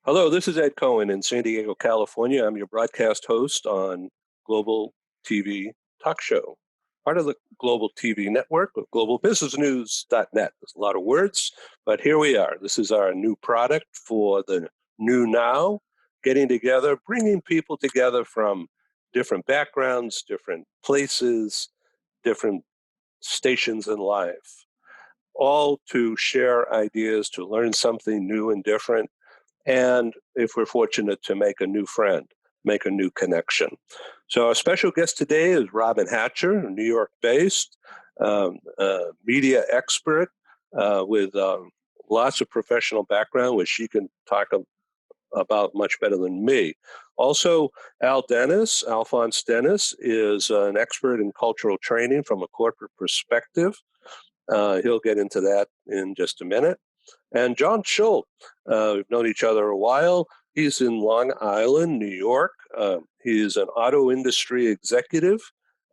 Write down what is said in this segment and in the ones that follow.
Hello, this is Ed Cohen in San Diego, California. I'm your broadcast host on Global TV Talk Show, part of the Global TV network of globalbusinessnews.net. There's a lot of words, but here we are. This is our new product for the new now, getting together, bringing people together from different backgrounds, different places, different stations in life, all to share ideas, to learn something new and different, and if we're fortunate to make a new friend, make a new connection. So our special guest today is Robyn Hatcher, New York based, media expert with lots of professional background, which she can talk about much better than me. Also, Alphonse Dennis, is an expert in cultural training from a corporate perspective. He'll get into that in just a minute. And John Schultz, we've known each other a while. He's in Long Island, New York. He's an auto industry executive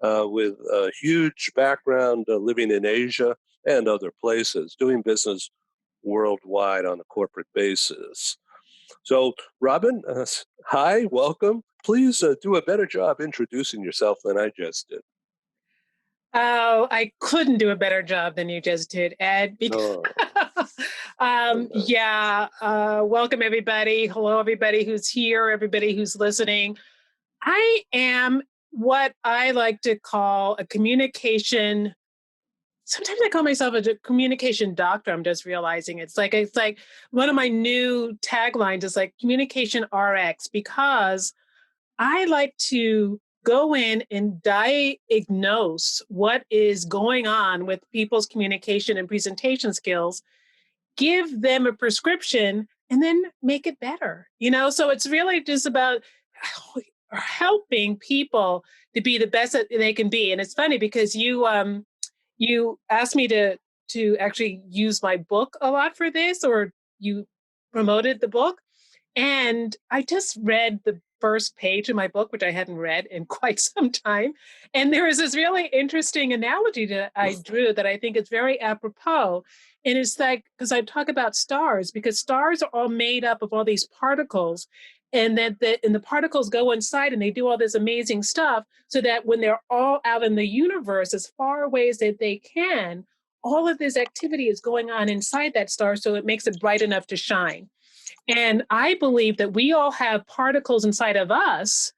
with a huge background living in Asia and other places, doing business worldwide on a corporate basis. So, Robyn, hi, welcome. Please do a better job introducing yourself than I just did. Oh, I couldn't do a better job than you just did, Ed. No. Welcome everybody. Hello, everybody who's here, everybody who's listening. I am what I like to call a communication. Sometimes I call myself a communication doctor. I'm just realizing it's like one of my new taglines is like communication RX, because I like to go in and diagnose what is going on with people's communication and presentation skills, give them a prescription, and then make it better. So it's really just about helping people to be the best that they can be. And it's funny because you asked me to actually use my book a lot for this, or you promoted the book. And I just read the first page of my book, which I hadn't read in quite some time. And there was this really interesting analogy that I drew that I think is very apropos. And it's like, because I talk about stars, because stars are all made up of all these particles, and the particles go inside and they do all this amazing stuff, so that when they're all out in the universe, as far away as that they can, all of this activity is going on inside that star, so it makes it bright enough to shine. And I believe that we all have particles inside of us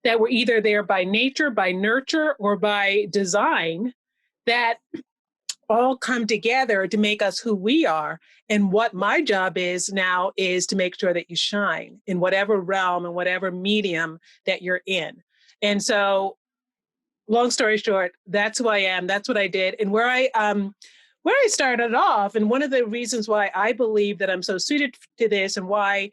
that were either there by nature, by nurture, or by design, that all come together to make us who we are. And what my job is now is to make sure that you shine in whatever realm and whatever medium that you're in. And so, long story short, that's who I am. That's what I did. And where I started off, and one of the reasons why I believe that I'm so suited to this, and why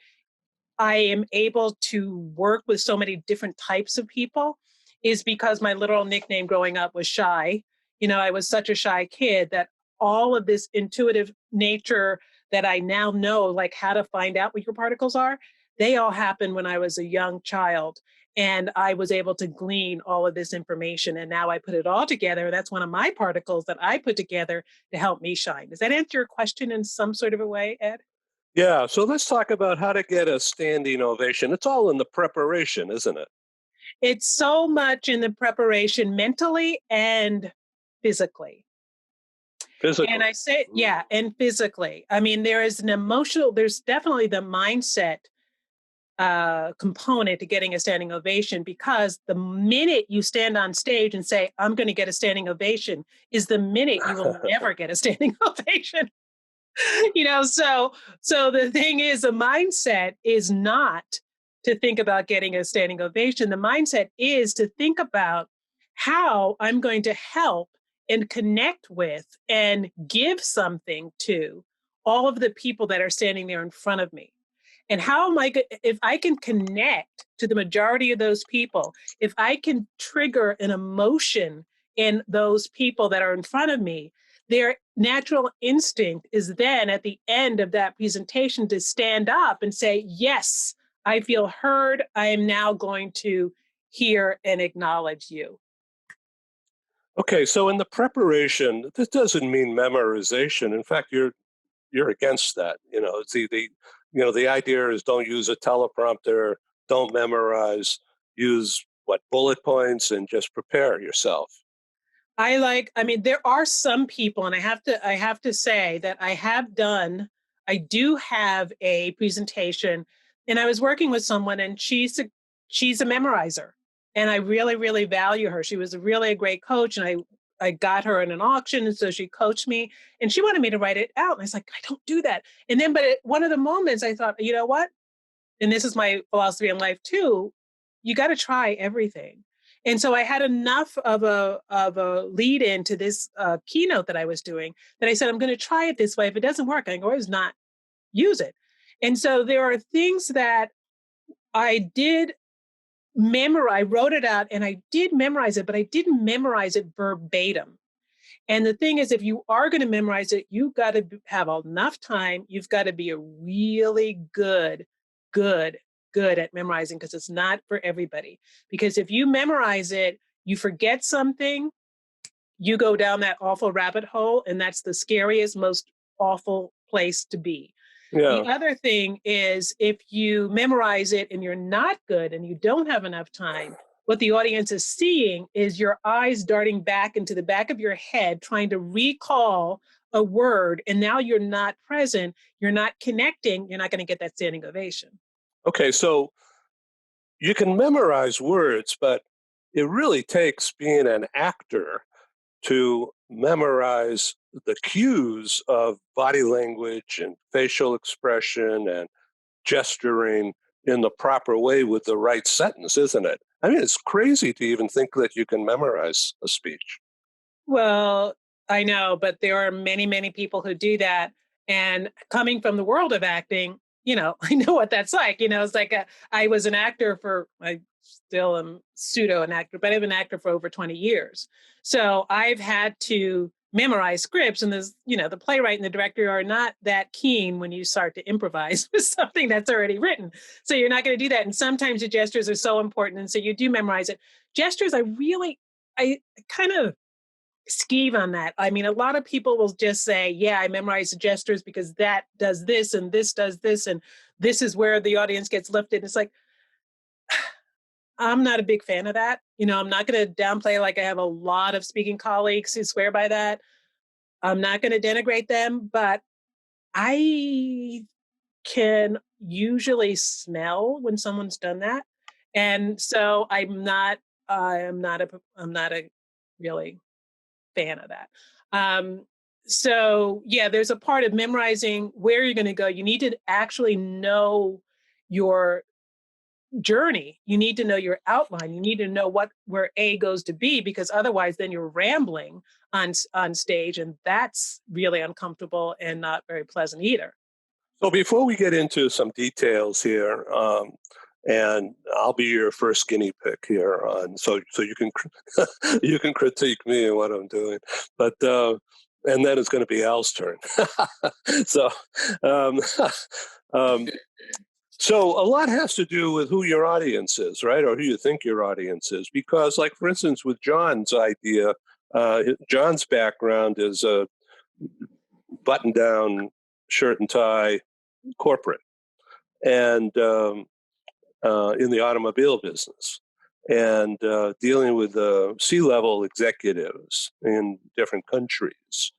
I am able to work with so many different types of people, is because my literal nickname growing up was Shy. I was such a shy kid that all of this intuitive nature that I now know, like how to find out what your particles are, they all happened when I was a young child. And I was able to glean all of this information. And now I put it all together. That's one of my particles that I put together to help me shine. Does that answer your question in some sort of a way, Ed? Yeah, so let's talk about how to get a standing ovation. It's all in the preparation, isn't it? It's so much in the preparation mentally and physically. And Physically. I say, yeah, and physically. I mean, there's definitely the mindset component to getting a standing ovation, because the minute you stand on stage and say, I'm going to get a standing ovation, is the minute you will never get a standing ovation. So the thing is, the mindset is not to think about getting a standing ovation. The mindset is to think about how I'm going to help and connect with and give something to all of the people that are standing there in front of me. And how am I, if I can connect to the majority of those people, if I can trigger an emotion in those people that are in front of me, their natural instinct is then at the end of that presentation to stand up and say, yes, I feel heard. I am now going to hear and acknowledge you. Okay, so in the preparation, this doesn't mean memorization. In fact, you're you're against that. It's the idea is don't use a teleprompter, don't memorize, use what bullet points and just prepare yourself. I mean, there are some people, and I have to say that I do have a presentation, and I was working with someone, and she's a memorizer, and I really, really value her. She was really a great coach, and I got her in an auction, and so she coached me, and she wanted me to write it out, and I was like, I don't do that. And then, but at one of the moments, I thought, you know what? And this is my philosophy in life too, you got to try everything. And so I had enough of a lead into this keynote that I was doing that I said, I'm going to try it this way. If it doesn't work, I can always not use it. And so there are things that I did memorize. I wrote it out and I did memorize it, but I didn't memorize it verbatim. And the thing is, if you are going to memorize it, you've got to have enough time. You've got to be a really good, good at memorizing, because it's not for everybody. Because if you memorize it, you forget something, you go down that awful rabbit hole, and that's the scariest, most awful place to be. Yeah. The other thing is, if you memorize it and you're not good and you don't have enough time, what the audience is seeing is your eyes darting back into the back of your head, trying to recall a word. And now you're not present, you're not connecting, you're not going to get that standing ovation. Okay, so you can memorize words, but it really takes being an actor to memorize the cues of body language and facial expression and gesturing in the proper way with the right sentence, isn't it? I mean, it's crazy to even think that you can memorize a speech. Well, I know, but there are many, many people who do that. And coming from the world of acting, I know what that's like. It's like I was an actor I still am pseudo an actor, but I've been an actor for over 20 years. So I've had to memorize scripts, and the playwright and the director are not that keen when you start to improvise with something that's already written. So you're not going to do that. And sometimes the gestures are so important. And so you do memorize it. Gestures, I kind of skeeve on that. I mean, a lot of people will just say, yeah, I memorize the gestures because that does this and this does this, and this is where the audience gets lifted. It's like, I'm not a big fan of that. I'm not going to downplay, like I have a lot of speaking colleagues who swear by that. I'm not going to denigrate them, but I can usually smell when someone's done that. And so I'm not a really fan of that. So yeah, there's a part of memorizing where you're going to go. You need to actually know your journey. You need to know your outline. You need to know where A goes to B, because otherwise then you're rambling on stage, and that's really uncomfortable and not very pleasant either. So before we get into some details here, and I'll be your first guinea pig here, so you can you can critique me and what I'm doing, but and then it's going to be Al's turn. so um, um, so a lot has to do with who your audience is, right, or who you think your audience is, because, like for instance, with John's idea, John's background is a button-down shirt and tie corporate, and in the automobile business, and dealing with C-level executives in different countries.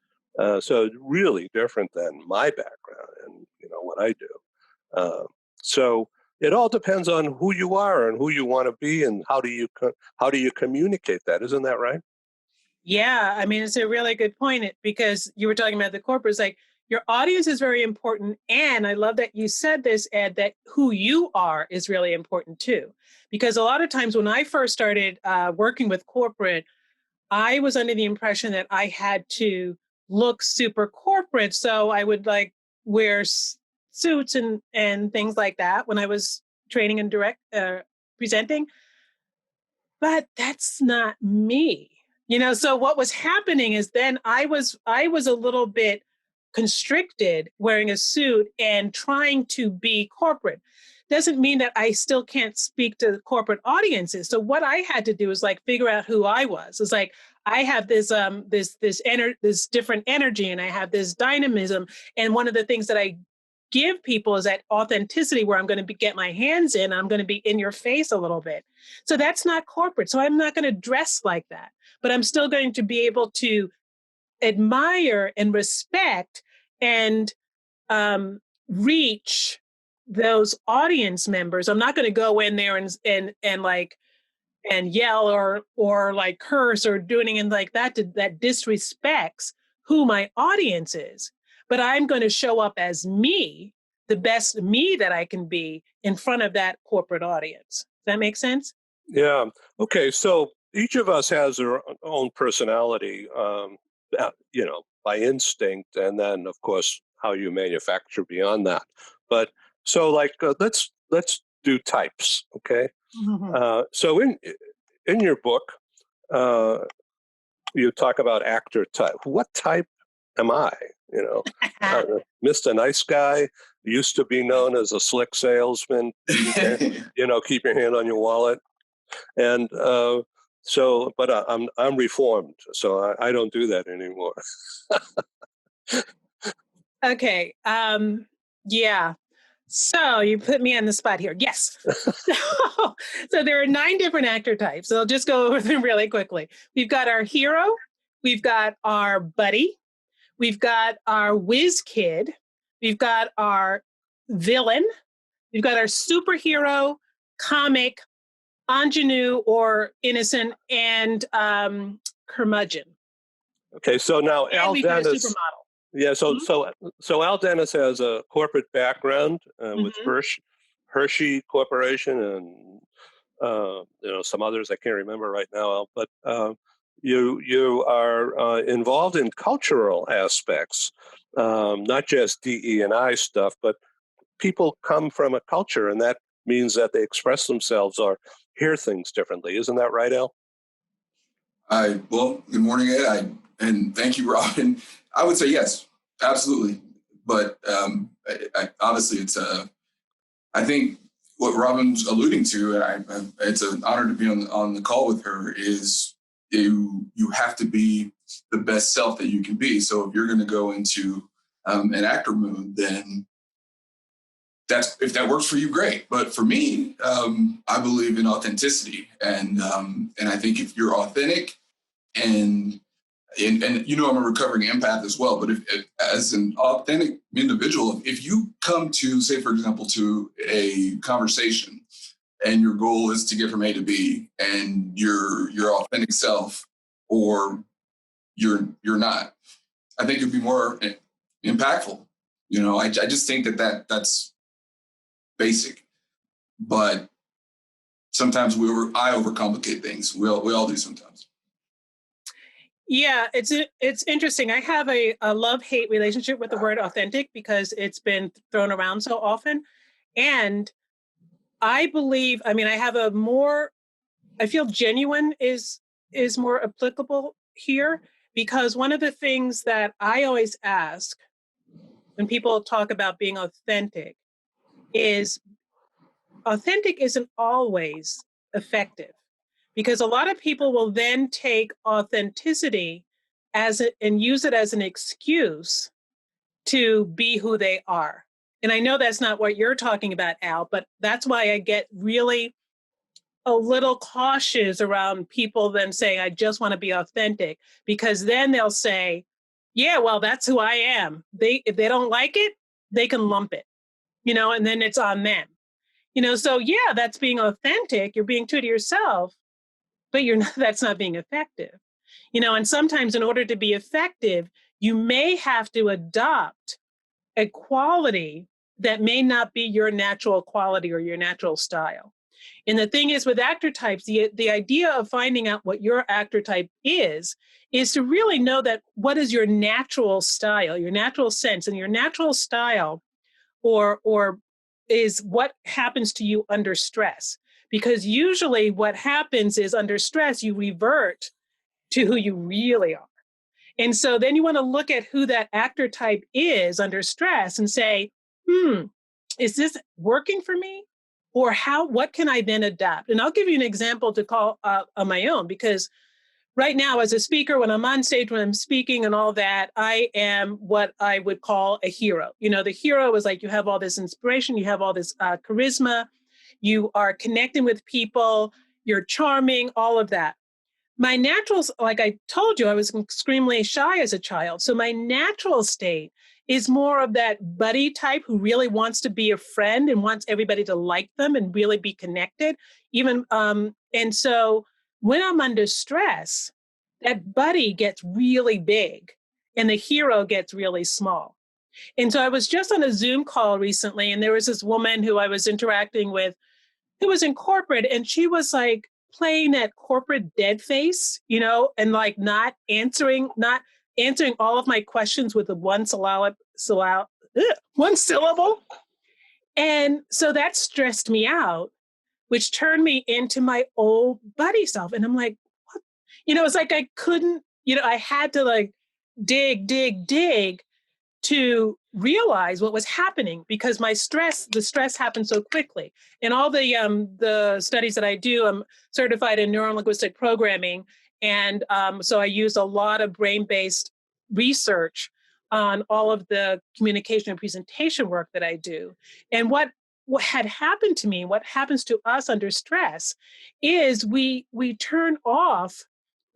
So really different than my background and what I do. Uh, so it all depends on who you are and who you want to be, and how do you communicate that? Isn't that right? Yeah, I mean, it's a really good point, because you were talking about the corporates. Like, your audience is very important. And I love that you said this, Ed, that who you are is really important too. Because a lot of times when I first started working with corporate, I was under the impression that I had to look super corporate. So I would like wear suits and things like that when I was training and direct presenting. But that's not me. So what was happening is then I was a little bit constricted wearing a suit and trying to be corporate. doesn't mean that I still can't speak to corporate audiences. So what I had to do is like figure out who I was. It's like I have this different energy, and I have this dynamism. And one of the things that I give people is that authenticity, where I'm going to get my hands in, I'm going to be in your face a little bit. So that's not corporate. So I'm not going to dress like that, but I'm still going to be able to admire and respect and reach those audience members. I'm not going to go in there and like and yell or like curse or do anything like that that disrespects who my audience is. But I'm going to show up as me, the best me that I can be in front of that corporate audience. Does that make sense? Yeah. Okay. So each of us has their own personality, by instinct, and then of course how you manufacture beyond that. But so, like, let's do types. Okay. Mm-hmm. So in your book, uh, you talk about actor type. What type am I? You know, Mr. Nice Guy used to be known as a slick salesman. Keep your hand on your wallet. And but I'm reformed, so I don't do that anymore. Okay. Yeah. So you put me on the spot here. Yes. So there are 9 different actor types. So I'll just go over them really quickly. We've got our hero. We've got our buddy. We've got our whiz kid. We've got our villain. We've got our superhero, comic, ingenue or innocent, and curmudgeon. Okay, so now And Al we've got a Dennis. supermodel. Yeah, so Al Dennis has a corporate background with Hershey Corporation and some others I can't remember right now, Al. But you are involved in cultural aspects, not just DE&I stuff, but people come from a culture, and that means that they express themselves or hear things differently. Isn't that right, Al? Well, good morning, Ed, and thank you, Robyn. I would say yes, absolutely. But obviously, I think what Robyn's alluding to, and it's an honor to be on the call with her, is you have to be the best self that you can be. So if you're going to go into an actor mood, then if that works for you, great. But for me, I believe in authenticity, and I think if you're authentic, and I'm a recovering empath as well. But if as an authentic individual, if you come to, say, for example, to a conversation, and your goal is to get from A to B, and you're your authentic self, or you're not, I think it'd be more impactful. I just think that's basic, but sometimes I overcomplicate things. We all do sometimes. Yeah, it's interesting. I have a love-hate relationship with the word authentic because it's been thrown around so often. And I believe, I have I feel genuine is more applicable here, because one of the things that I always ask when people talk about being authentic is authentic isn't always effective, because a lot of people will then take authenticity and use it as an excuse to be who they are. And I know that's not what you're talking about, Al, but that's why I get really a little cautious around people then saying, I just want to be authentic, because then they'll say, yeah, well, that's who I am. If they don't like it, they can lump it, and then it's on them. So yeah, that's being authentic. You're being true to yourself, but that's not being effective. And sometimes in order to be effective, you may have to adopt a quality that may not be your natural quality or your natural style. And the thing is, with actor types, the idea of finding out what your actor type is to really know that what is your natural style, your natural sense, and your natural style or is what happens to you under stress. Because usually what happens is under stress, you revert to who you really are. And so then you want to look at who that actor type is under stress and say, is this working for me? or what can I then adapt? And I'll give you an example to call on my own, because right now as a speaker, when I'm on stage, when I'm speaking and all that, I am what I would call a hero. You know, the hero is like, you have all this inspiration, you have all this charisma, you are connecting with people, you're charming, all of that. My natural, like I told you, I was extremely shy as a child. So my natural state is more of that buddy type who really wants to be a friend and wants everybody to like them and really be connected. And so when I'm under stress, that buddy gets really big and the hero gets really small. And so I was just on a Zoom call recently, and there was this woman who I was interacting with who was in corporate, and she was like playing that corporate dead face, you know, and like not answering all of my questions with a one syllable. And so that stressed me out, which turned me into my old buddy self. And I'm like, what? You know, it's like I couldn't, you know, I had to like dig to realize what was happening, because the stress happened so quickly. In all the studies that I do, I'm certified in neurolinguistic programming, and so I use a lot of brain-based research on all of the communication and presentation work that I do. And what had happened to me, what happens to us under stress, is we turn off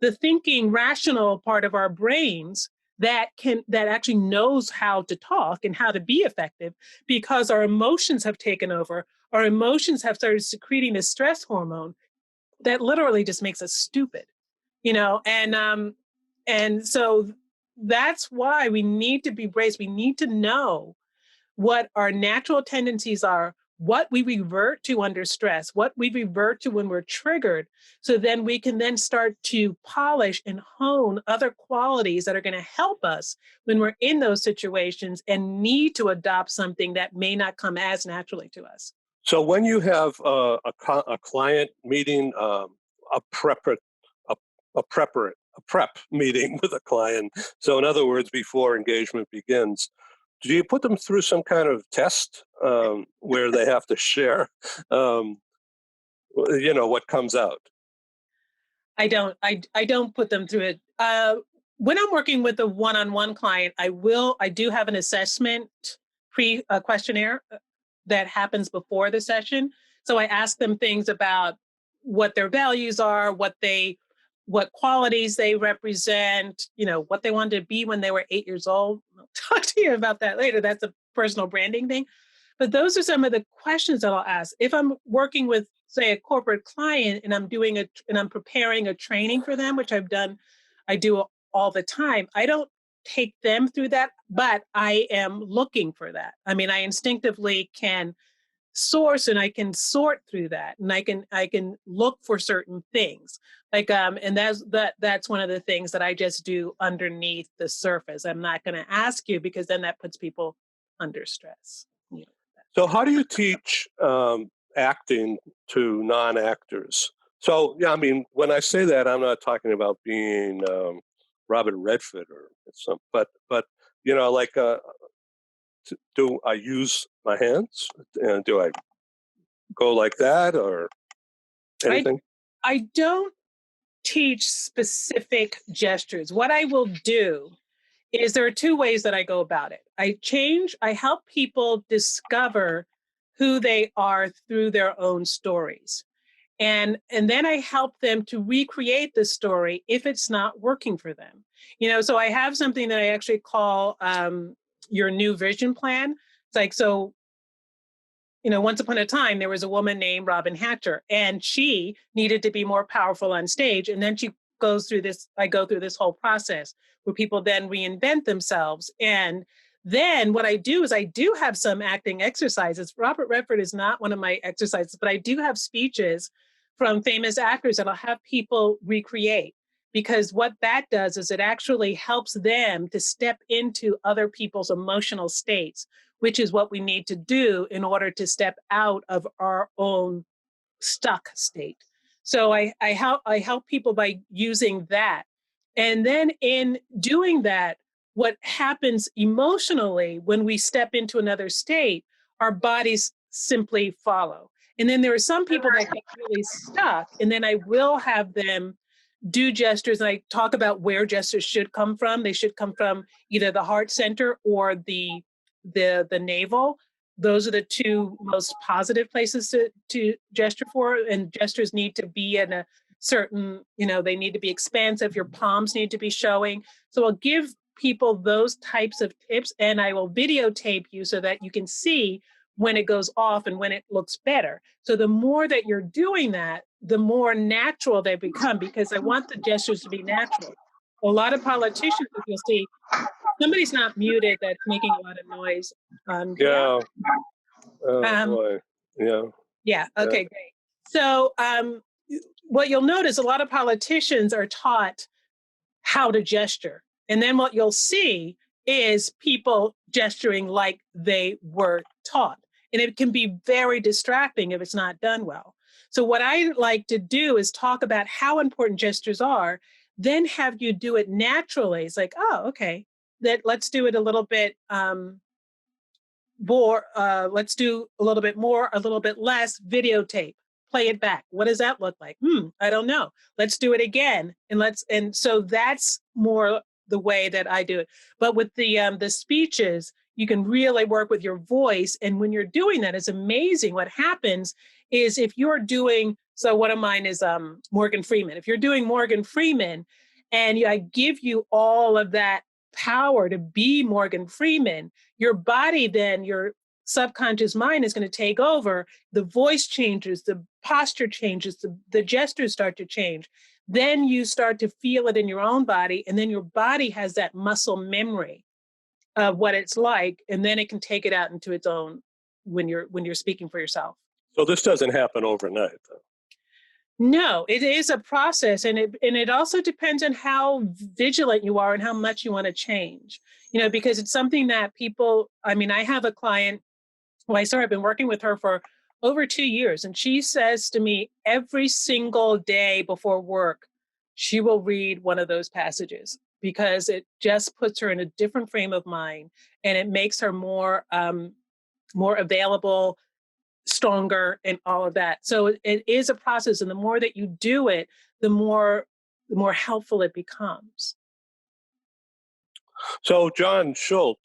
the thinking, rational part of our brains that actually knows how to talk and how to be effective, because our emotions have taken over. Our emotions have started secreting this stress hormone that literally just makes us stupid, you know. And so that's why we need to be braced. We need to know what our natural tendencies are, what we revert to under stress, what we revert to when we're triggered. So then we can then start to polish and hone other qualities that are going to help us when we're in those situations and need to adopt something that may not come as naturally to us. So when you have a client meeting, a prep a, a prep meeting with a client. So in other words, before engagement begins, do you put them through some kind of test where they have to share, um, what comes out? I don't put them through it. When I'm working with a one-on-one client, I do have an assessment questionnaire that happens before the session. So I ask them things about what their values are, what qualities they represent, you know, what they wanted to be when they were 8 years old. I'll talk to you about that later. That's a personal branding thing. But those are some of the questions that I'll ask. If I'm working with, say, a corporate client and I'm preparing a training for them, which I do all the time. I don't take them through that, but I am looking for that. I mean, I instinctively can source and I can sort through that, and I can look for certain things. Like and that's one of the things that I just do underneath the surface. I'm not going to ask you, because then that puts people under stress. You know. So how do you teach acting to non-actors? So yeah, I mean, when I say that, I'm not talking about being Robin Redford or some, but like do I use my hands? And do I go like that or anything? I don't teach specific gestures. What I will do is there are two ways that I go about it. I help people discover who they are through their own stories. And then I help them to recreate the story if it's not working for them. You know, so I have something that I actually call your new vision plan. It's like, so, you know, once upon a time, there was a woman named Robyn Hatcher, and she needed to be more powerful on stage. And then I go through this whole process where people then reinvent themselves. And then what I do is I do have some acting exercises. Robert Redford is not one of my exercises, but I do have speeches from famous actors that I'll have people recreate. Because what that does is it actually helps them to step into other people's emotional states, which is what we need to do in order to step out of our own stuck state. So I help people by using that. And then in doing that, what happens emotionally when we step into another state, our bodies simply follow. And then there are some people that get really stuck, and then I will have them do gestures, and I talk about where gestures should come from. They should come from either the heart center or the navel. Those are the two most positive places to gesture for, and gestures need to be in a certain, they need to be expansive. Your palms need to be showing. So I'll give people those types of tips, and I will videotape you so that you can see when it goes off and when it looks better. So the more that you're doing that, the more natural they become, because I want the gestures to be natural. A lot of politicians, if you'll see, somebody's not muted that's making a lot of noise. Yeah. Oh, Um, boy. Yeah. yeah. Okay, great. So what you'll notice, a lot of politicians are taught how to gesture. And then what you'll see is people gesturing like they were taught. And it can be very distracting if it's not done well. So what I like to do is talk about how important gestures are, then have you do it naturally. It's like, oh, okay, let's do it a little bit more, let's do a little bit more, a little bit less, videotape, play it back. What does that look like? I don't know. Let's do it again. And so that's more the way that I do it. But with the speeches, you can really work with your voice. And when you're doing that, it's amazing. What happens is if you're doing, so one of mine is Morgan Freeman. If you're doing Morgan Freeman and I give you all of that power to be Morgan Freeman, your body then, your subconscious mind is going to take over. The voice changes, the posture changes, the gestures start to change. Then you start to feel it in your own body, and then your body has that muscle memory of what it's like, and then it can take it out into its own when you're speaking for yourself. So this doesn't happen overnight, though. No, it is a process, and it also depends on how vigilant you are and how much you want to change. Because it's something that people. I mean, I have a client who I've been working with her for over 2 years, and she says to me every single day before work, she will read one of those passages because it just puts her in a different frame of mind, and it makes her more available, stronger, and all of that. So it is a process, and the more that you do it, the more helpful it becomes. So, John Schultz,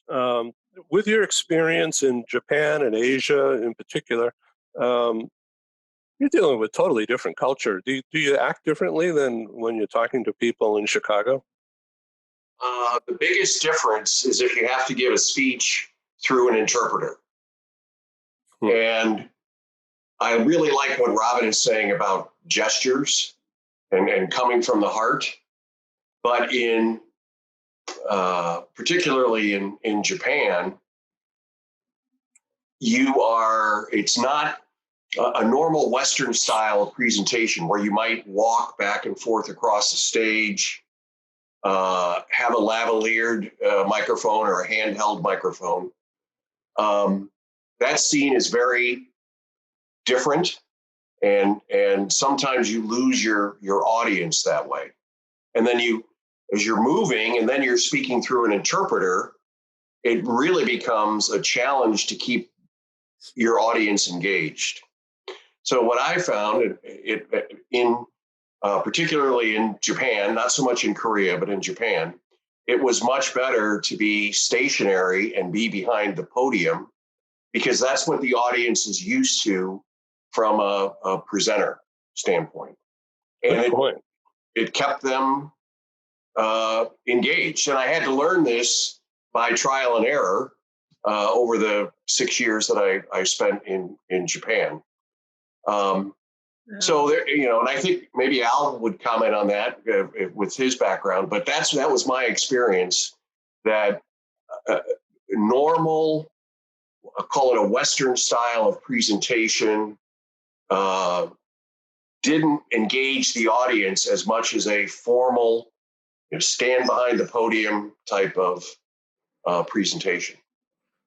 with your experience in Japan and Asia in particular, you're dealing with totally different culture. Do you act differently than when you're talking to people in Chicago? The biggest difference is if you have to give a speech through an interpreter. And I really like what Robyn is saying about gestures and coming from the heart. But particularly in Japan, it's not a normal Western style presentation where you might walk back and forth across the stage, have a lavalier microphone or a handheld microphone. That scene is very different, and sometimes you lose your audience that way. And then as you're moving and then you're speaking through an interpreter, it really becomes a challenge to keep your audience engaged. So what I found particularly in Japan, not so much in Korea, but in Japan, it was much better to be stationary and be behind the podium, because that's what the audience is used to from a presenter standpoint. And it kept them engaged. And I had to learn this by trial and error over the 6 years that I spent in Japan. So there, and I think maybe Al would comment on that with his background, but that was my experience, that normal, I'll call it a Western style of presentation, didn't engage the audience as much as a formal, stand behind the podium type of presentation.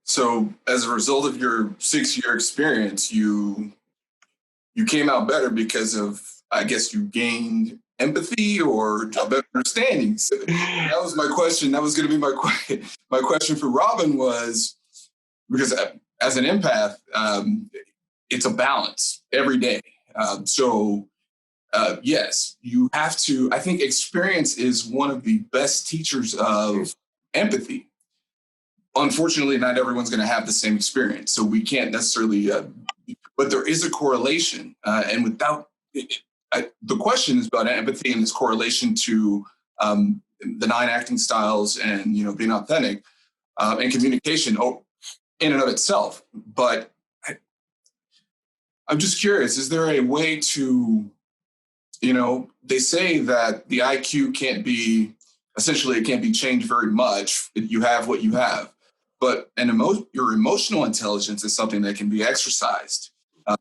So as a result of your 6-year experience, you came out better because of, I guess, you gained empathy or a better understanding. So that was my question. That was going to be my question for Robyn, was because as an empath, it's a balance every day. Yes, you have to. I think experience is one of the best teachers of empathy. Unfortunately, not everyone's going to have the same experience, so we can't necessarily. But there is a correlation, and without the question is about empathy and its correlation to the 9 acting styles and being authentic and communication in and of itself. But I'm just curious: is there a way to they say that the IQ can't be changed very much. You have what you have, but your emotional intelligence is something that can be exercised,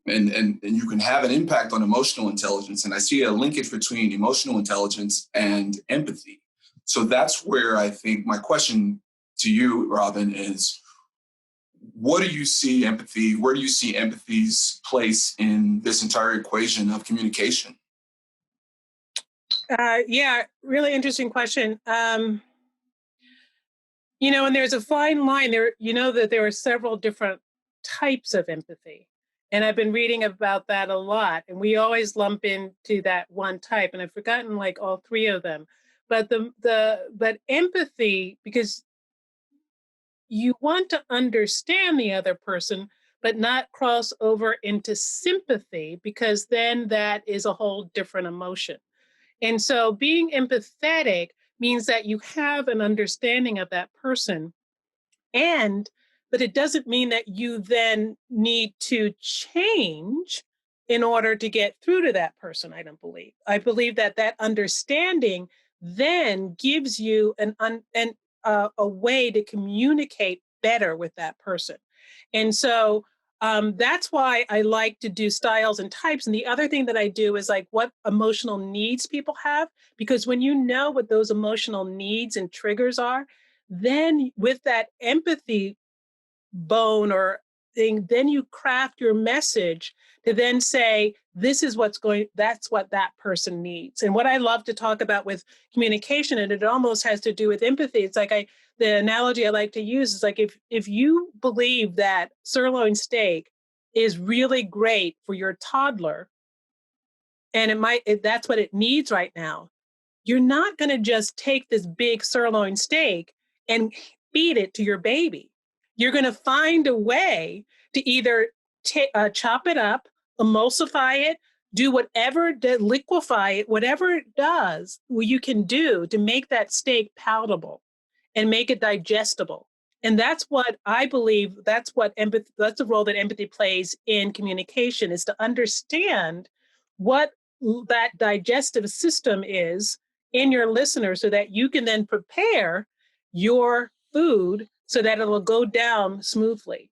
and you can have an impact on emotional intelligence. And I see a linkage between emotional intelligence and empathy. So that's where I think my question to you, Robyn, is: what do you see empathy? Where do you see empathy's place in this entire equation of communication? Yeah, really interesting question. And there's a fine line there. That there are several different types of empathy. And I've been reading about that a lot. And we always lump into that one type. And I've forgotten like all 3 of them. But but empathy, because you want to understand the other person, but not cross over into sympathy, because then that is a whole different emotion. And so being empathetic means that you have an understanding of that person, but it doesn't mean that you then need to change in order to get through to that person. I don't believe. I believe that understanding then gives you a way to communicate better with that person. And so that's why I like to do styles and types. And the other thing that I do is like what emotional needs people have, because when you know what those emotional needs and triggers are, then with that empathy bone or thing, then you craft your message to then say, that's what that person needs. And what I love to talk about with communication, and it almost has to do with empathy. It's like the analogy I like to use is like, if you believe that sirloin steak is really great for your toddler, and that's what it needs right now, you're not going to just take this big sirloin steak and feed it to your baby. You're going to find a way to either chop it up, emulsify it, do whatever to liquefy it, whatever it does, you can do to make that steak palatable and make it digestible. And that's what I believe, that's the role that empathy plays in communication, is to understand what that digestive system is in your listener, so that you can then prepare your food so that it'll go down smoothly.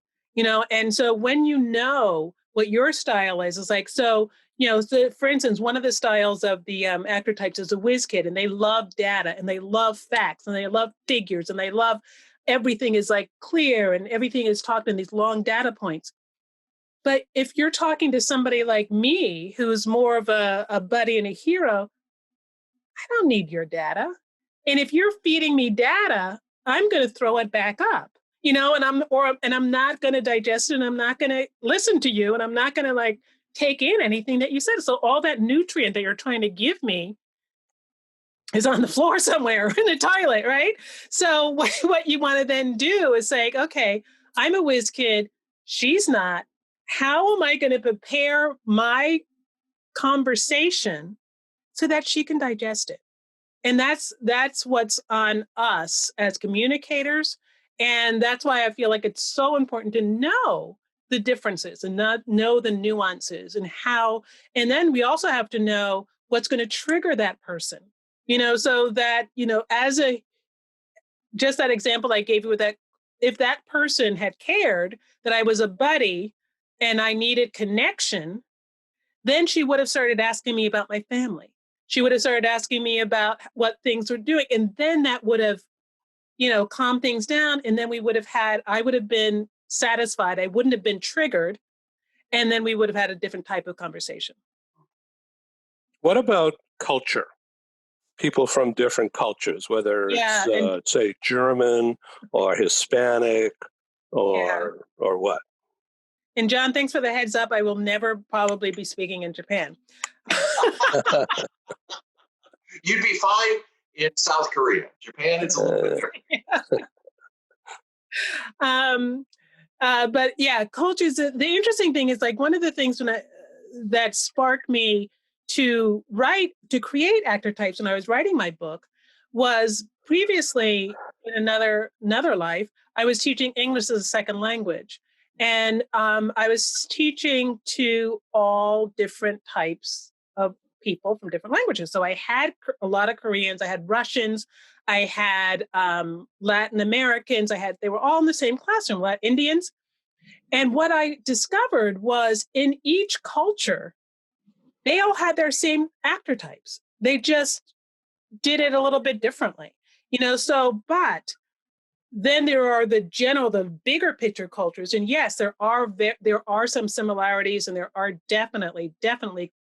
And so when you know what your style is like, so for instance, one of the styles of the actor types is a whiz kid, and they love data and they love facts and they love figures and they love everything is like clear and everything is talked in these long data points. But if you're talking to somebody like me, who's more of a buddy and a hero, I don't need your data. And if you're feeding me data, I'm going to throw it back up, and I'm not going to digest it, and I'm not going to listen to you, and I'm not going to like take in anything that you said. So all that nutrient that you're trying to give me is on the floor somewhere in the toilet, right? So what you want to then do is say, okay, I'm a whiz kid. She's not. How am I going to prepare my conversation so that she can digest it? And that's what's on us as communicators. And that's why I feel like it's so important to know the differences and not know the nuances and how. And then we also have to know what's going to trigger that person, so that, just that example I gave you with that, if that person had cared that I was a buddy and I needed connection, then she would have started asking me about my family. She would have started asking me about what things were doing. And then that would have, calmed things down. And then I would have been satisfied. I wouldn't have been triggered. And then we would have had a different type of conversation. What about culture? People from different cultures, whether it's, say, German or Hispanic or what? And John, thanks for the heads up. I will never probably be speaking in Japan. You'd be fine in South Korea. Japan, it's a little bit different. But yeah, cultures. The interesting thing is like one of the things that sparked me to create actor types when I was writing my book was previously in another life, I was teaching English as a second language. And I was teaching to all different types of people from different languages. So I had a lot of Koreans, I had Russians, I had Latin Americans, they were all in the same classroom, Indians. And what I discovered was in each culture, they all had their same actor types. They just did it a little bit differently, but then there are the bigger picture cultures. And yes, there are some similarities, and there are definitely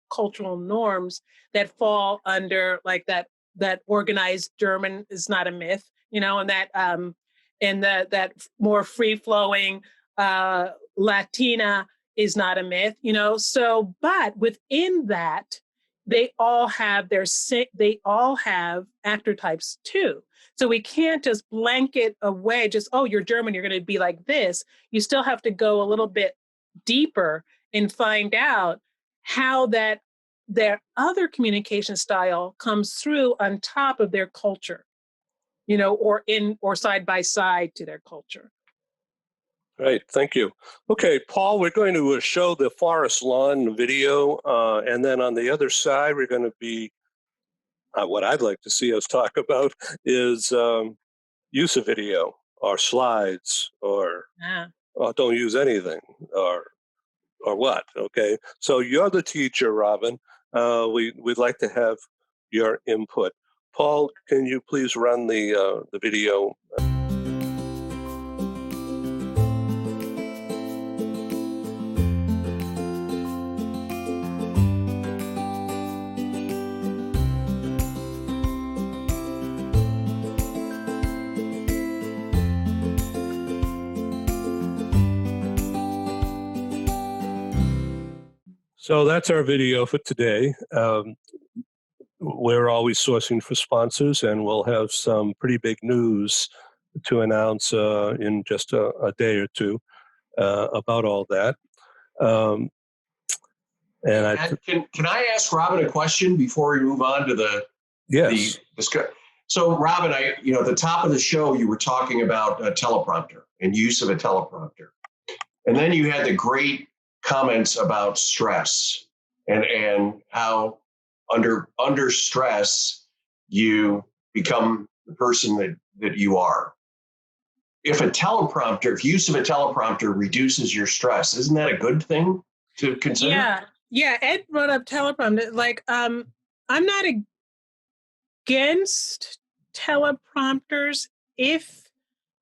cultural norms that fall under like that organized German is not a myth, and that more free flowing Latina is not a myth, So, but within that, they all have actor types too. So we can't just blanket away, you're German, you're going to be like this. You still have to go a little bit deeper and find out how their other communication style comes through on top of their culture, or side by side to their culture. Right, thank you. Okay, Paul, we're going to show the forest lawn video, and then on the other side, we're going to be, what I'd like to see us talk about is use a video or slides or don't use anything or what, okay? So you're the teacher, Robyn. We'd like to have your input. Paul, can you please run the video? So that's our video for today. We're always sourcing for sponsors, and we'll have some pretty big news to announce in just a day or two about all that. Can I ask Robyn a question before we move on to the discussion? So Robyn, at the top of the show, you were talking about a teleprompter and use of a teleprompter. And then you had the great comments about stress and how under stress you become the person that you are. If use of a teleprompter reduces your stress, isn't that a good thing to consider? Yeah. Ed brought up teleprompter. Like, I'm not against teleprompters if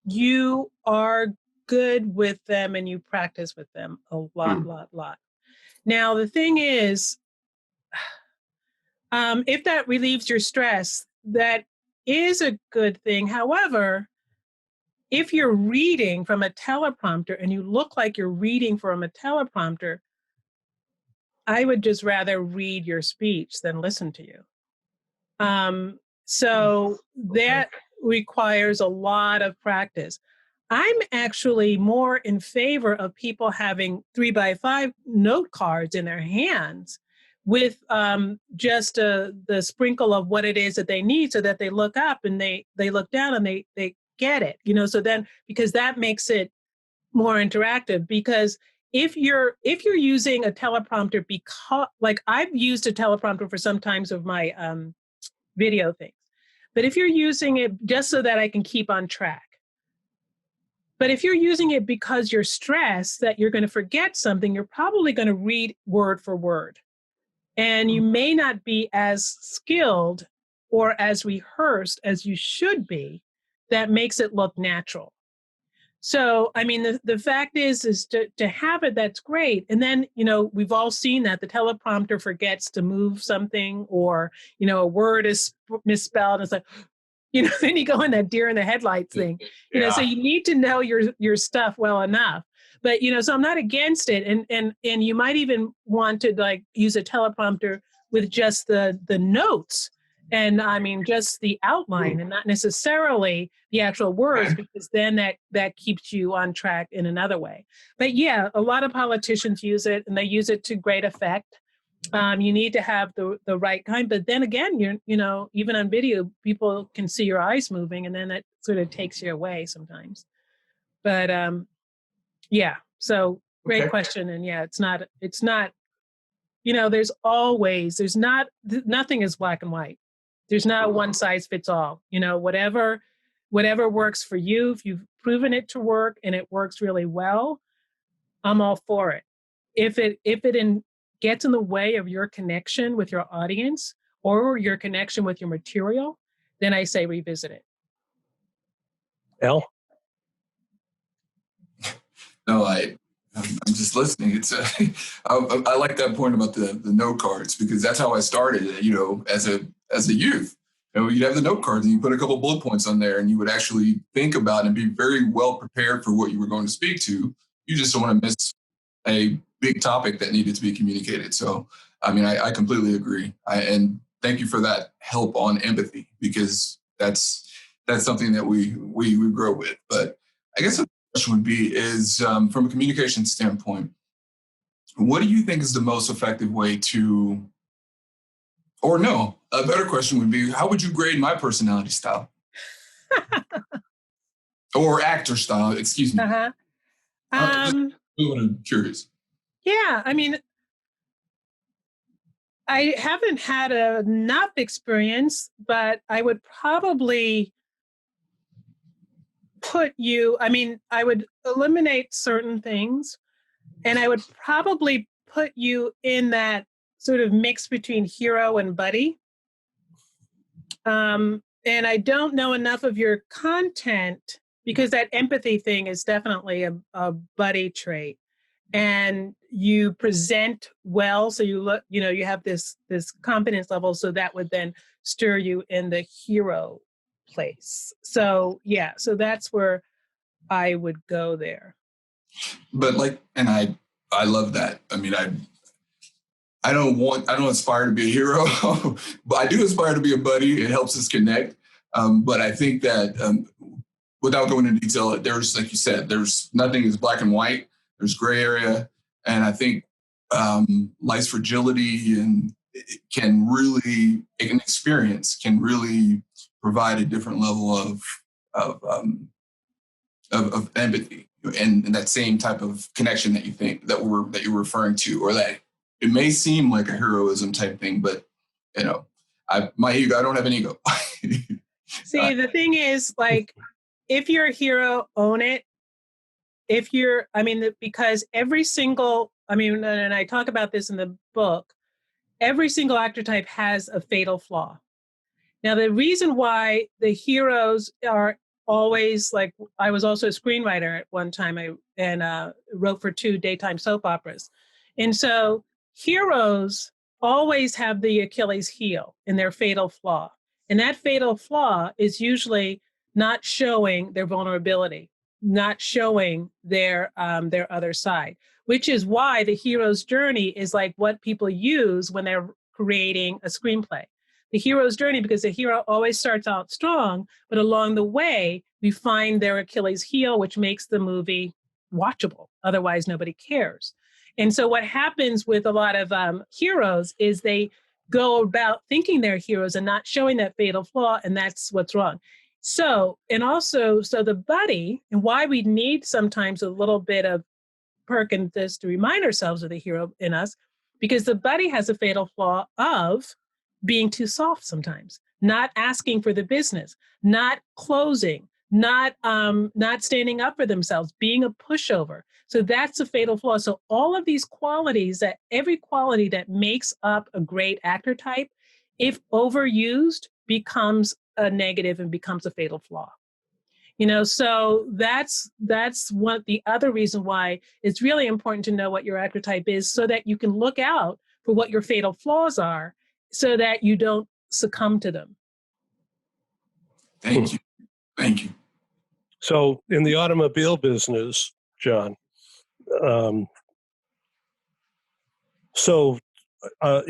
you are good with them and you practice with them a lot. Now, the thing is, if that relieves your stress, that is a good thing. However, if you're reading from a teleprompter and you look like you're reading from a teleprompter, I would just rather read your speech than listen to you. So that requires a lot of practice. I'm actually more in favor of people having 3x5 note cards in their hands with just the sprinkle of what it is that they need, so that they look up and they look down and they get it, so then, because that makes it more interactive. Because if you're using a teleprompter, because like I've used a teleprompter for some times of my video things, but if you're using it just so that I can keep on track, but if you're using it because you're stressed that you're going to forget something, you're probably going to read word for word. And you may not be as skilled or as rehearsed as you should be. That makes it look natural. So, I mean, the fact is to have it, that's great. And then, we've all seen that the teleprompter forgets to move something, or, a word is misspelled. It's like, then you go in that deer in the headlights thing, so you need to know your stuff well enough. But, so I'm not against it. And you might even want to like use a teleprompter with just the notes. And I mean, just the outline and not necessarily the actual words, because then that keeps you on track in another way. But yeah, a lot of politicians use it and they use it to great effect. You need to have the right kind, but then again, even on video, people can see your eyes moving, and then that sort of takes you away sometimes. But yeah, so great question, and yeah, it's not. Nothing is black and white. There's not a one size fits all. Whatever works for you. If you've proven it to work and it works really well, I'm all for it. If it gets in the way of your connection with your audience or your connection with your material, then I say revisit it. Al? No, I'm just listening. It's I like that point about the note cards, because that's how I started. As a youth, you'd have the note cards and you put a couple bullet points on there, and you would actually think about and be very well prepared for what you were going to speak to. You just don't want to miss a big topic that needed to be communicated. So, I mean, I completely agree. And thank you for that help on empathy, because that's something that we grow with. But I guess the question would be is from a communication standpoint, what do you think is the most effective way to, or no, a better question would be, how would you grade my personality style? Or actor style, excuse me. Uh-huh. I'm curious. Yeah, I mean, I haven't had enough experience, but I would probably I would eliminate certain things, and I would probably put you in that sort of mix between hero and buddy. And I don't know enough of your content, because that empathy thing is definitely a buddy trait. And you present well, so you look, you have this confidence level, so that would then stir you in the hero place. So yeah, so that's where I would go there. But I love that. I mean, I don't aspire to be a hero, but I do aspire to be a buddy. It helps us connect. But I think that without going into detail, there's, like you said, there's nothing is black and white. There's gray area. And I think life's fragility and an experience can really provide a different level of empathy and that same type of connection that you're referring to, or that it may seem like a heroism type thing, but my ego, I don't have an ego. See, the thing is, like, if you're a hero, own it. Because every single, and I talk about this in the book, every single actor type has a fatal flaw. Now, the reason why the heroes are always, like, I was also a screenwriter at one time. I wrote for 2 daytime soap operas. And so heroes always have the Achilles heel in their fatal flaw. And that fatal flaw is usually not showing their vulnerability, not showing their other side, which is why the hero's journey is like what people use when they're creating a screenplay. The hero's journey, because the hero always starts out strong, but along the way, we find their Achilles heel, which makes the movie watchable. Otherwise, nobody cares. And so what happens with a lot of heroes is they go about thinking they're heroes and not showing that fatal flaw, and that's what's wrong. So the buddy, and why we need sometimes a little bit of perk in this to remind ourselves of the hero in us, because the buddy has a fatal flaw of being too soft sometimes, not asking for the business, not closing, not standing up for themselves, being a pushover. So that's a fatal flaw. So all of these qualities, every quality that makes up a great actor type, if overused, becomes a negative and becomes a fatal flaw. So that's the other reason why it's really important to know what your actor type is, so that you can look out for what your fatal flaws are, so that you don't succumb to them. Thank you. So in the automobile business, John, So, how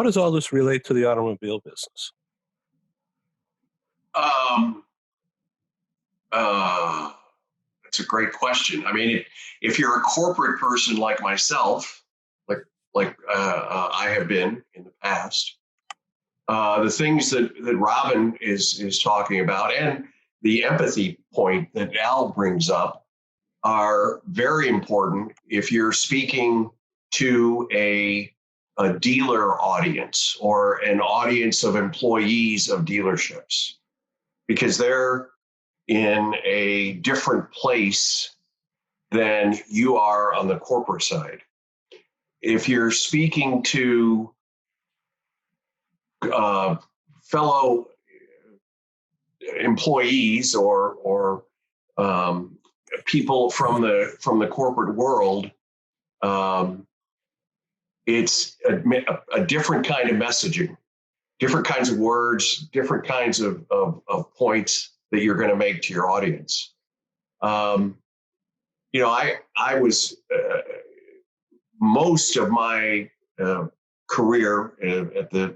does all this relate to the automobile business? That's a great question. I mean, if you're a corporate person like myself, like I have been in the past, the things that Robyn is talking about and the empathy point that Al brings up are very important if you're speaking to a dealer audience or an audience of employees of dealerships, because they're in a different place than you are on the corporate side. If you're speaking to fellow employees or people from the corporate world, it's a different kind of messaging, different kinds of words, different kinds of points that you're going to make to your audience. I was most of my career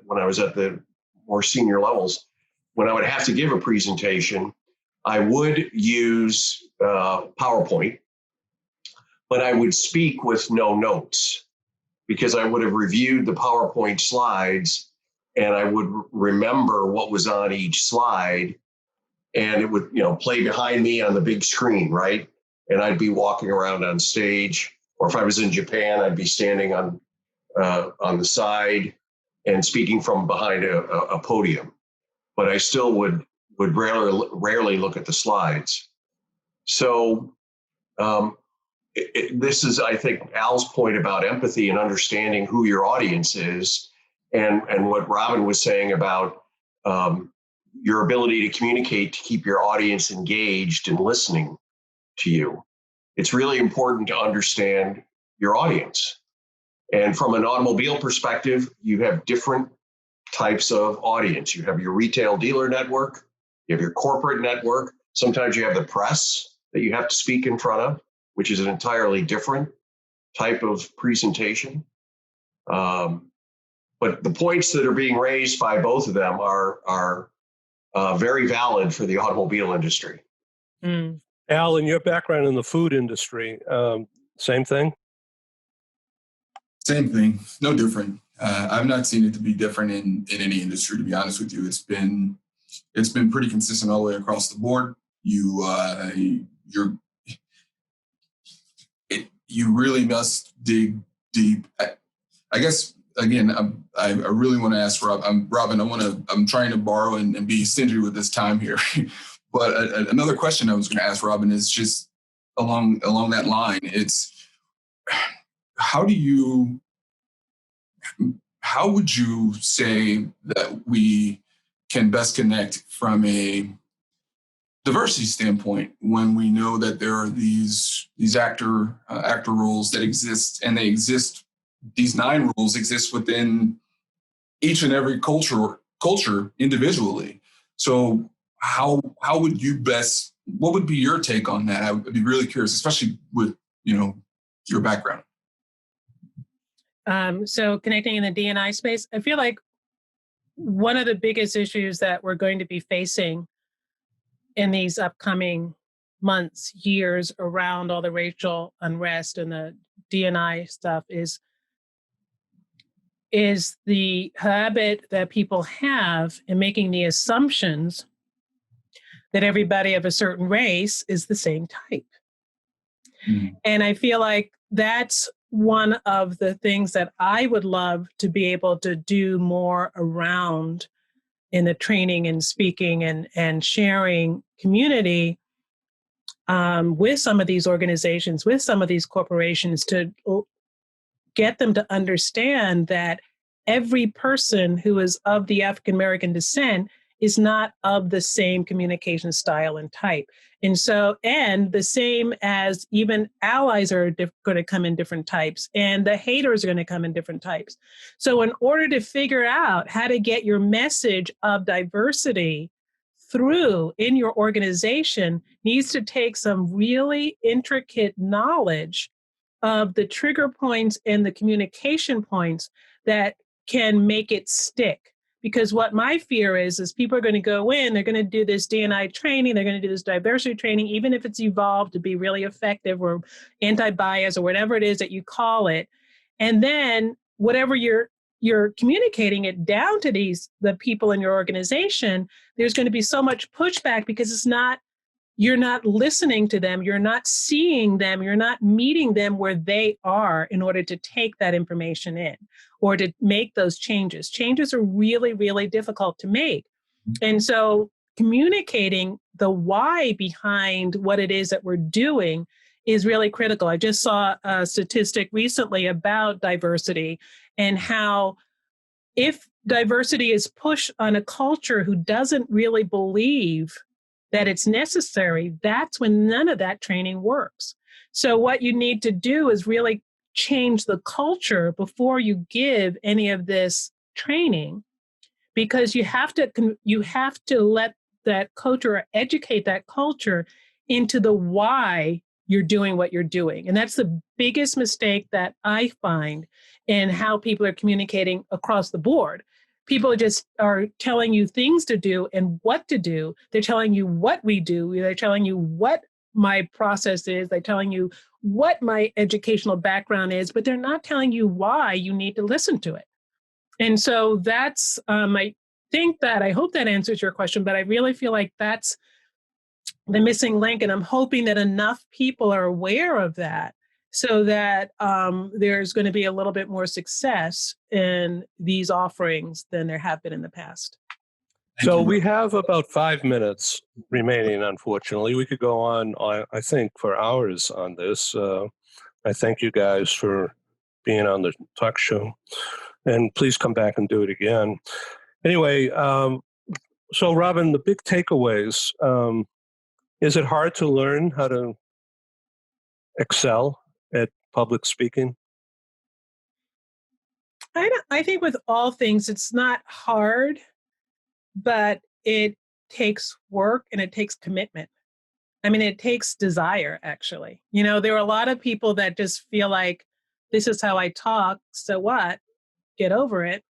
when I was at the more senior levels, when I would have to give a presentation, I would use PowerPoint, but I would speak with no notes because I would have reviewed the PowerPoint slides and I would remember what was on each slide, and it would, play behind me on the big screen, right? And I'd be walking around on stage, or if I was in Japan, I'd be standing on the side and speaking from behind a podium. But I still would rarely look at the slides. So this is, I think, Al's point about empathy and understanding who your audience is, and what Robyn was saying about your ability to communicate to keep your audience engaged and listening to you. It's really important to understand your audience. And from an automobile perspective, you have different types of audience. You have your retail dealer network, you have your corporate network. Sometimes you have the press that you have to speak in front of, which is an entirely different type of presentation. But the points that are being raised by both of them are very valid for the automobile industry. Mm. Al, in your background in the food industry, same thing? Same thing, no different. I've not seen it to be different in any industry, to be honest with you. It's been pretty consistent all the way across the board. You really must dig deep. I guess again, I really want to ask Robyn. I'm trying to borrow and be stingy with this time here. But another question I was going to ask Robyn is just along that line. It's how would you say that we can best connect from a diversity standpoint when we know that there are these actor roles that exist, and these 9 rules exist within each and every culture individually. So how would you what would be your take on that? I would be really curious, especially with, your background. So connecting in the D&I space, I feel like one of the biggest issues that we're going to be facing in these upcoming months, years around all the racial unrest and the D&I stuff is the habit that people have in making the assumptions that everybody of a certain race is the same type. Mm-hmm. And I feel like that's one of the things that I would love to be able to do more around in the training and speaking and sharing community with some of these organizations, with some of these corporations, to get them to understand that every person who is of the African-American descent is not of the same communication style and type. And so, and the same as even allies are going to come in different types, and the haters are going to come in different types. So in order to figure out how to get your message of diversity through in your organization needs to take some really intricate knowledge of the trigger points and the communication points that can make it stick. Because what my fear is people are going to go in, they're going to do this D&I training, they're going to do this diversity training, even if it's evolved to be really effective or anti-bias or whatever it is that you call it. And then whatever you're communicating it down to the people in your organization, there's going to be so much pushback because you're not listening to them, you're not seeing them, you're not meeting them where they are in order to take that information in or to make those changes. Changes are really, really difficult to make. And so communicating the why behind what it is that we're doing is really critical. I just saw a statistic recently about diversity and how if diversity is pushed on a culture who doesn't really believe that it's necessary, that's when none of that training works. So what you need to do is really change the culture before you give any of this training, because you have to let that culture or educate that culture into the why you're doing what you're doing. And that's the biggest mistake that I find in how people are communicating across the board. People just are telling you things to do and what to do. They're telling you what we do. They're telling you what my process is. They're telling you what my educational background is, but they're not telling you why you need to listen to it. And so that's, I hope that answers your question, but I really feel like that's the missing link. And I'm hoping that enough people are aware of that so that there's going to be a little bit more success in these offerings than there have been in the past. So we have about 5 minutes remaining, unfortunately. We could go on, I think, for hours on this. I thank you guys for being on the talk show. And please come back and do it again. Anyway, so Robyn, the big takeaways, is it hard to learn how to excel at public speaking? I think with all things, it's not hard, but it takes work and it takes commitment. I mean, it takes desire, actually. There are a lot of people that just feel like, this is how I talk, so what? Get over it.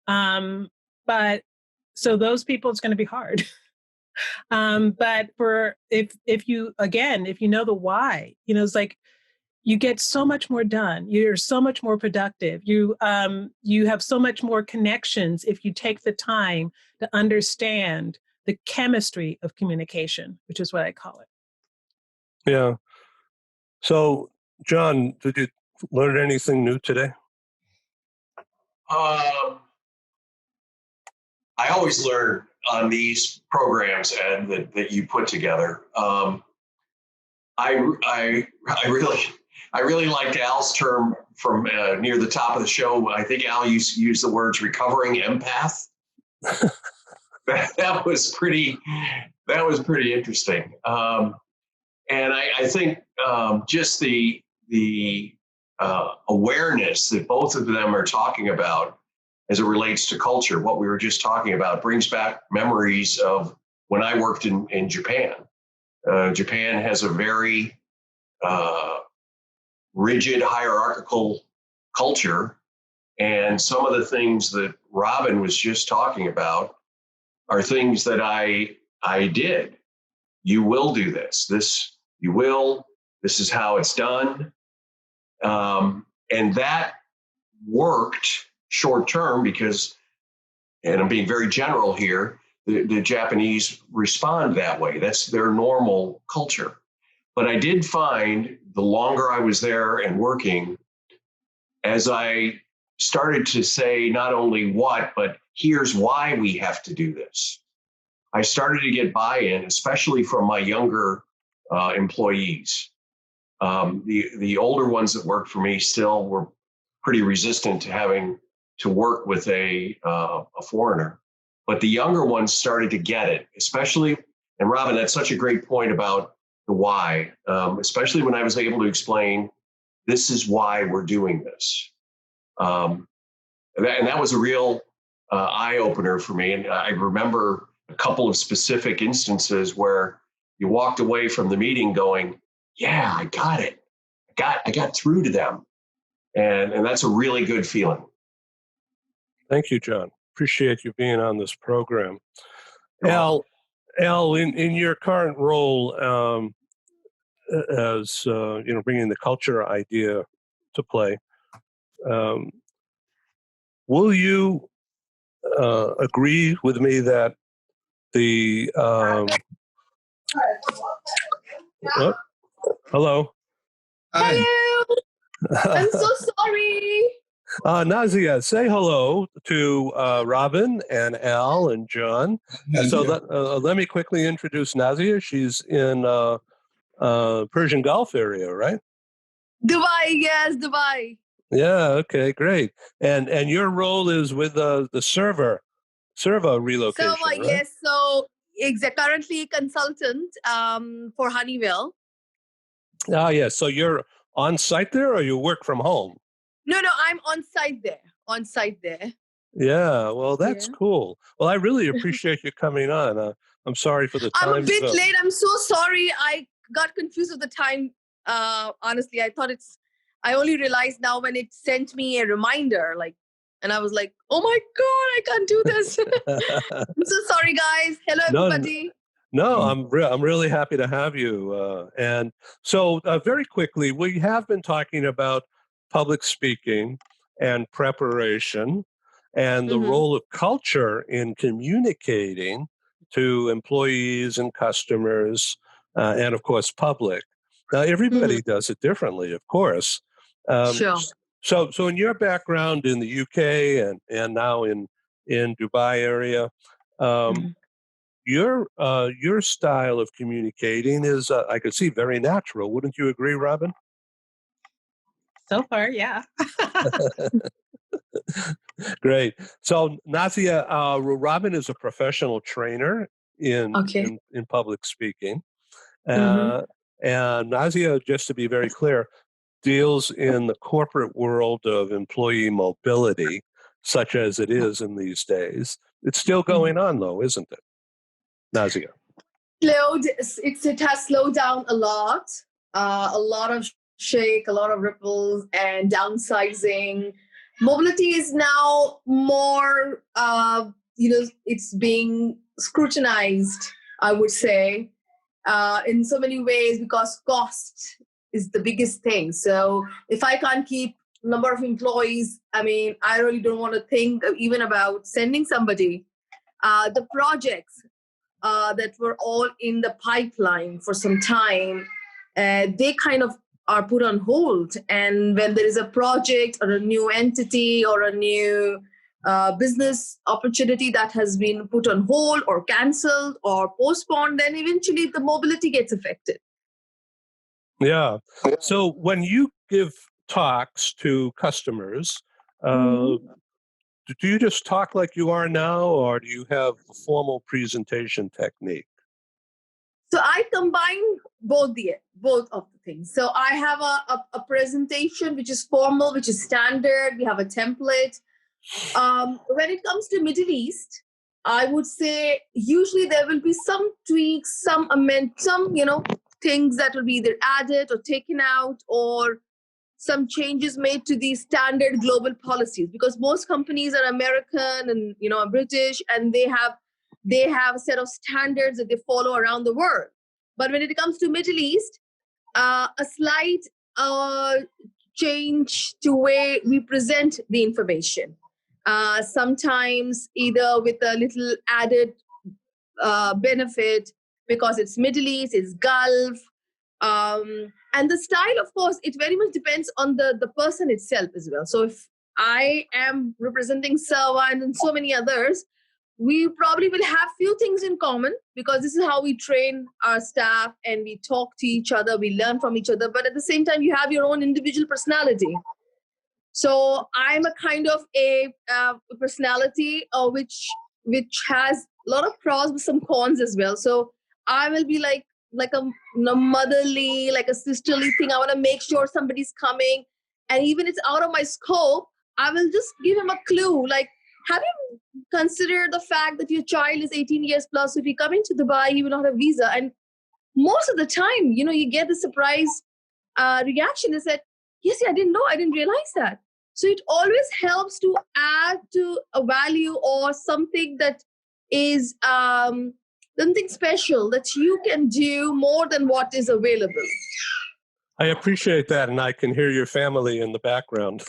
But so those people, it's going to be hard. But if you know the why, it's like you get so much more done. You're so much more productive. You have so much more connections if you take the time to understand the chemistry of communication, which is what I call it. Yeah. So, John, did you learn anything new today? I always learn on these programs, Ed, that you put together. I really liked Al's term from near the top of the show. I think Al used the words recovering empath. that was pretty interesting. And I think just the awareness that both of them are talking about as it relates to culture, what we were just talking about, brings back memories of when I worked in Japan. Japan has a very rigid hierarchical culture. And some of the things that Robyn was just talking about are things that I did. You will do this. This is how it's done. And that worked short term because, and I'm being very general here, the Japanese respond that way. That's their normal culture. But I did find the longer I was there and working, as I started to say not only what, but here's why we have to do this, I started to get buy-in, especially from my younger employees. The older ones that worked for me still were pretty resistant to having to work with a foreigner. But the younger ones started to get it, especially, and Robyn, that's such a great point about the why, especially when I was able to explain, this is why we're doing this. And that was a real eye-opener for me. And I remember a couple of specific instances where you walked away from the meeting going, yeah, I got it. I got through to them. And that's a really good feeling. Thank you, John. Appreciate you being on this program. You're welcome. Al, in your current role as bringing the culture idea to play, will you agree with me that the hello? Hi. Hello. I'm so sorry. Nazia, say hello to Robyn and Al and John. So let me quickly introduce Nazia. She's in Persian Gulf area, right? Dubai, yes, Dubai. Yeah. Okay. Great. And your role is with the server relocation, right? Yes, so currently consultant for Honeywell. Ah, yeah. So you're on site there, or you work from home? No, I'm on site there. Yeah. Well, that's Yeah. cool. Well, I really appreciate you coming on. I'm sorry for the time. I'm a bit late. I'm so sorry. I got confused with the time. Honestly, I only realized now when it sent me a reminder, and I was like, oh my God, I can't do this. I'm so sorry, guys. Hello, everybody. No, I'm really happy to have you. And so, very quickly, we have been talking about public speaking and preparation, and the role of culture in communicating to employees and customers, and of course, public. Now, everybody does it differently, of course. Sure. So, in your background in the UK and now in Dubai area. Your style of communicating is, I could see, very natural. Wouldn't you agree, Robyn? So far, yeah. Great. So, Nazia, Robyn is a professional trainer in public speaking. And Nazia, just to be very clear, deals in the corporate world of employee mobility, such as it is in these days. It's still going on, though, isn't it, Nazia? It has slowed down a lot of shake, a lot of ripples and downsizing. Mobility is now more it's being scrutinized, I would say, in so many ways, because cost is the biggest thing. So if I can't keep number of employees, I mean, I really don't want to think even about sending somebody. The projects that were all in the pipeline for some time, they kind of are put on hold. And when there is a project or a new entity or a new business opportunity that has been put on hold or canceled or postponed, then eventually the mobility gets affected. Yeah. So when you give talks to customers, do you just talk like you are now, or do you have a formal presentation technique? So I combine both of the things. So I have a presentation which is formal, which is standard. We have a template. When it comes to Middle East, I would say usually there will be some tweaks, some things that will be either added or taken out, or some changes made to the standard global policies, because most companies are American and British, and they have a set of standards that they follow around the world. But when it comes to Middle East, a slight change to way we present the information. Sometimes either with a little added benefit, because it's Middle East, it's Gulf. And the style, of course, it very much depends on the person itself as well. So if I am representing Sarwan and so many others, we probably will have few things in common, because this is how we train our staff and we talk to each other, we learn from each other. But at the same time, you have your own individual personality. So I'm a kind of a personality which has a lot of pros but some cons as well. So I will be like a motherly, like a sisterly thing. I want to make sure somebody's coming, and even it's out of my scope, I will just give him a clue. Like, have you considered the fact that your child is 18 years plus? So if you come into Dubai, you will not have visa. And most of the time, you get the surprise reaction. They said, yes, I didn't know, I didn't realize that. So it always helps to add to a value or something that is something special that you can do more than what is available. I appreciate that, and I can hear your family in the background.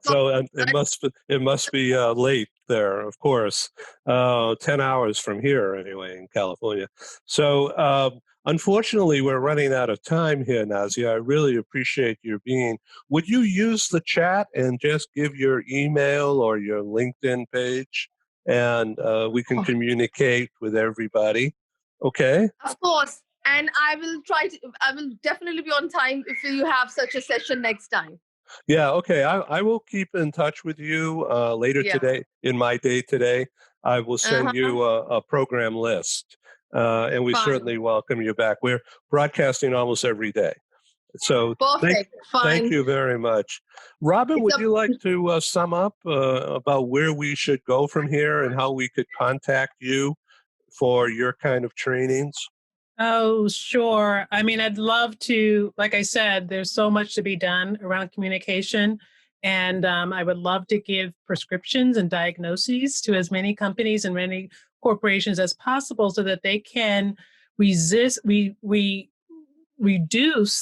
So it must be late there, of course. 10 hours from here, anyway, in California. So unfortunately, we're running out of time here, Nazia. I really appreciate your being. Would you use the chat and just give your email or your LinkedIn page, and we can communicate with everybody? Okay. Of course. And I will definitely be on time if you have such a session next time. Yeah, okay. I will keep in touch with you later today, in my day today. I will send you a program list, and we certainly welcome you back. We're broadcasting almost every day. So thank you very much. Robyn, would you like to sum up about where we should go from here and how we could contact you for your kind of trainings? Oh, sure. I mean, I'd love to, like I said, there's so much to be done around communication. And I would love to give prescriptions and diagnoses to as many companies and many corporations as possible so that they can reduce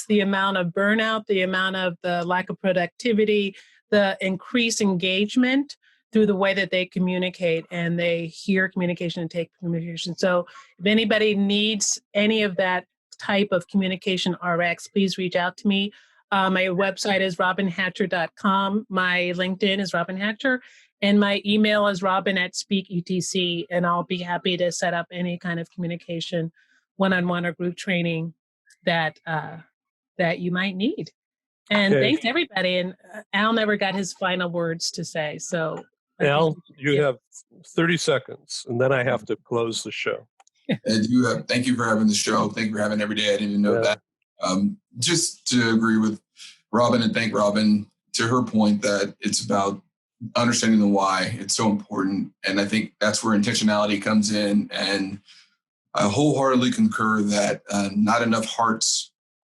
the amount of burnout, the amount of the lack of productivity, the increased engagement through the way that they communicate and they hear communication and take communication. So if anybody needs any of that type of communication RX, please reach out to me. My website is robynhatcher.com. My LinkedIn is Robyn Hatcher. And my email is robyn@speaketc. And I'll be happy to set up any kind of communication, one-on-one or group training that you might need. And thanks everybody. And Al never got his final words to say. So Al, you have 30 seconds, and then I have to close the show. Thank you for having the show. Thank you for having every day. I didn't even know that. Just to agree with Robyn and thank Robyn to her point that it's about understanding the why. It's so important. And I think that's where intentionality comes in. And I wholeheartedly concur that not enough hearts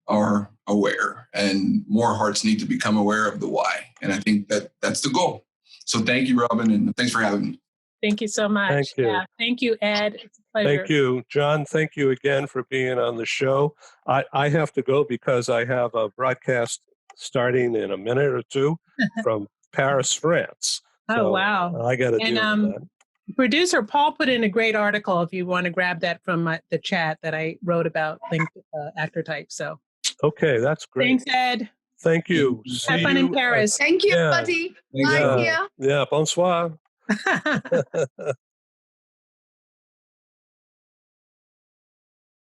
are aware, and more hearts need to become aware of the why. And I think that that's the goal. So thank you, Robyn, and thanks for having me. Thank you so much. Thank you. Yeah, thank you, Ed. It's a pleasure. Thank you. John, thank you again for being on the show. I have to go because I have a broadcast starting in a minute or two from Paris, France. So wow. I got to deal with that. Producer Paul put in a great article if you want to grab that from the chat that I wrote about actor type. So okay, that's great. Thanks, Ed. Thank you. Have fun in Paris. Thank you, buddy. Bye. Yeah, bonsoir.